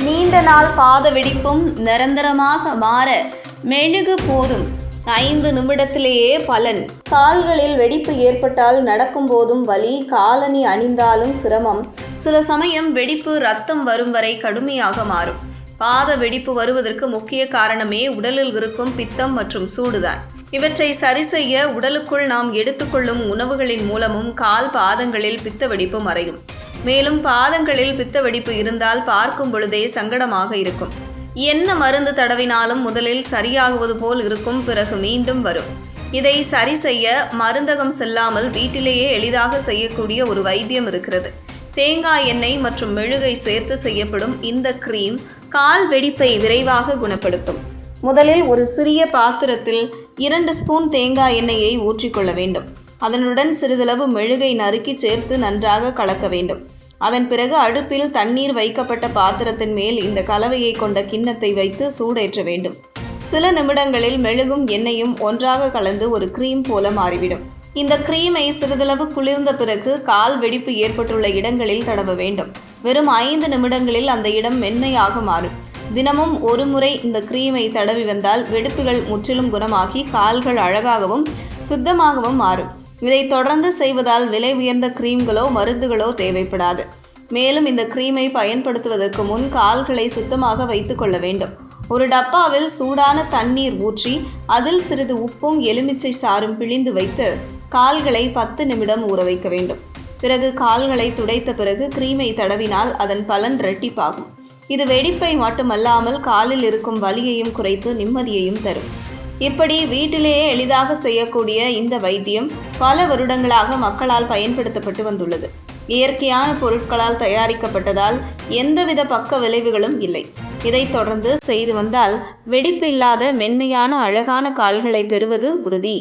நீண்ட நாள் பாத வெடிப்பும் நிரந்தரமாக மாற மெழுகு போதும். 5 நிமிடத்திலேயே பலன். கால்களில் வெடிப்பு ஏற்பட்டால் நடக்கும் போதும் வலி, காலணி அணிந்தாலும் சிரமம், சில சமயம் வெடிப்பு ரத்தம் வரும் வரை கடுமையாக மாறும். பாத வெடிப்பு வருவதற்கு முக்கிய காரணமே உடலில் இருக்கும் பித்தம் மற்றும் சூடுதான். இவற்றை சரி செய்ய உடலுக்குள் நாம் எடுத்துக்கொள்ளும் உணவுகளின் மூலமும் கால் பாதங்களில் பித்த வெடிப்பு மறையும். மேலும் பாதங்களில் பித்த வெடிப்பு இருந்தால் பார்க்கும் பொழுதே சங்கடமாக இருக்கும். என்ன மருந்து தடவினாலும் முதலில் சரியாகுவது போல் இருக்கும், பிறகு மீண்டும் வரும். இதை சரி செய்ய மருந்தகம் செல்லாமல் வீட்டிலேயே எளிதாக செய்யக்கூடிய ஒரு வைத்தியம் இருக்கிறது. தேங்காய் எண்ணெய் மற்றும் மெழுகை சேர்த்து செய்யப்படும் இந்த கிரீம் கால் வெடிப்பை விரைவாக குணப்படுத்தும். முதலில் ஒரு சிறிய பாத்திரத்தில் 2 ஸ்பூன் தேங்காய் எண்ணெயை ஊற்றிக்கொள்ள வேண்டும். அதனுடன் சிறிதளவு மெழுகை நறுக்கி சேர்த்து நன்றாக கலக்க வேண்டும். அதன் பிறகு அடுப்பில் தண்ணீர் வைக்கப்பட்ட பாத்திரத்தின் மேல் இந்த கலவையை கொண்ட கிண்ணத்தை வைத்து சூடேற்ற வேண்டும். சில நிமிடங்களில் மெழுகும் எண்ணெயும் ஒன்றாக கலந்து ஒரு கிரீம் போல மாறிவிடும். இந்த கிரீமை சிறிதளவு குளிர்ந்த பிறகு கால் வெடிப்பு ஏற்பட்டுள்ள இடங்களில் தடவ வேண்டும். வெறும் 5 நிமிடங்களில் அந்த இடம் மென்மையாக மாறும். தினமும் ஒரு முறை இந்த கிரீமை தடவி வந்தால் வெடிப்புகள் முற்றிலும் குணமாகி கால்கள் அழகாகவும் சுத்தமாகவும் மாறும். இதை தொடர்ந்து செய்வதால் விலை உயர்ந்த கிரீம்களோ மருந்துகளோ தேவைப்படாது. மேலும் இந்த கிரீமை பயன்படுத்துவதற்கு முன் கால்களை சுத்தமாக வைத்துக் கொள்ள வேண்டும். ஒரு டப்பாவில் சூடான தண்ணீர் ஊற்றி அதில் சிறிது உப்பும் எலுமிச்சை சாறும் பிழிந்து வைத்து கால்களை 10 நிமிடம் ஊற வைக்க வேண்டும். பிறகு கால்களை துடைத்த பிறகு கிரீமை தடவினால் அதன் பலன் இரட்டிப்பாகும். இது வெடிப்பை மட்டுமல்லாமல் காலில் இருக்கும் வலியையும் குறைத்து நிம்மதியையும் தரும். இப்படி வீட்டிலேயே எளிதாக செய்யக்கூடிய இந்த வைத்தியம் பல வருடங்களாக மக்களால் பயன்படுத்தப்பட்டு வந்துள்ளது. இயற்கையான பொருட்களால் தயாரிக்கப்பட்டதால் எந்தவித பக்க விளைவுகளும் இல்லை. இதை தொடர்ந்து செய்து வந்தால் வெடிப்பு இல்லாத மென்மையான அழகான கால்களை பெறுவது உறுதி.